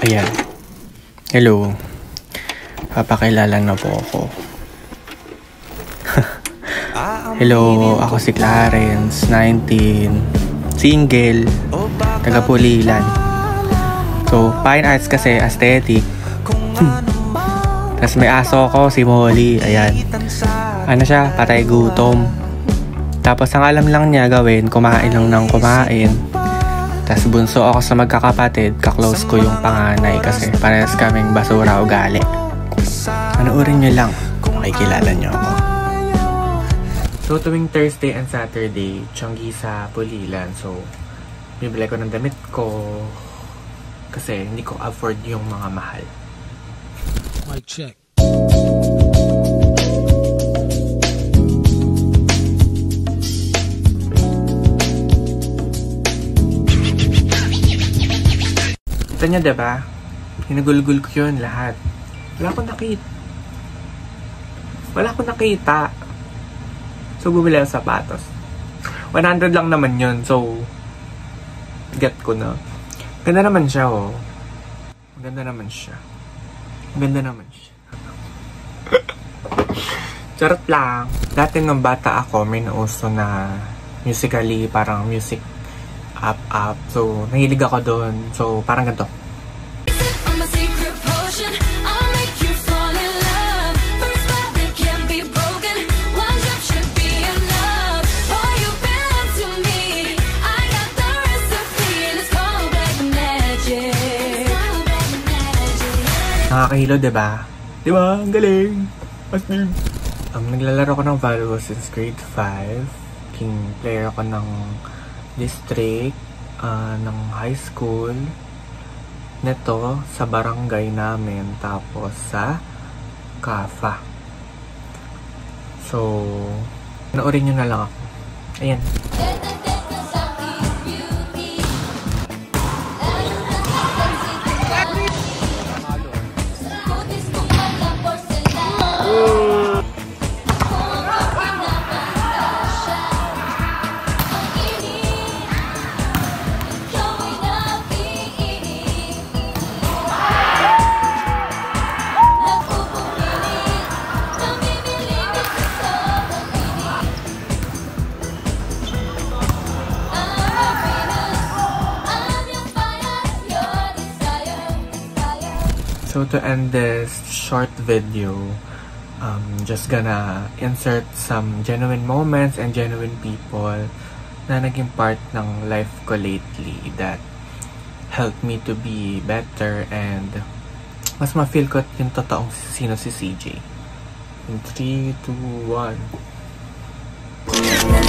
Ayan. Hello. Papakilala na po ako. Hello, ako si Clarence, 19, single, taga Pulilan. So, fine arts kasi, aesthetic. Tapos may aso ko, si Molly. Ayan. Ano siya? Patay gutom. Tapos ang alam lang niya gawin, kumain lang ng kumain. Tapos bunso ako sa magkakapatid, kaklose ko yung panganay kasi parehas kaming basura ugali. Panoorin nyo lang, makikilala nyo ako. So tuwing Thursday and Saturday, tiyanggi sa Pulilan. So, bibili ko ng damit ko kasi hindi ko afford yung mga mahal. Mic check. Kita nyo, diba? Hinagulgul ko yun lahat. Wala akong nakita. So, bumili ang sapatos. 100 lang naman yun. So, get ko na. Ganda naman siya, oh. Ganda naman siya. Charot lang. Dati nung bata ako, may nauso na musically, parang music up. So, nahilig ako doon. So, parang ganito. Nakakahilo, diba? Diba? Ang galing! Astig! Naglalaro ko ng volleyball since grade 5. King player ako ng district, ng high school, neto sa barangay namin, tapos sa CAFA. So, panoorin nyo na lang ako. Ayan. So to end this short video, just gonna insert some genuine moments and genuine people na naging part ng life ko lately that helped me to be better and mas ma-feel ko yung totoong sino si CJ. In 3, 2, 1.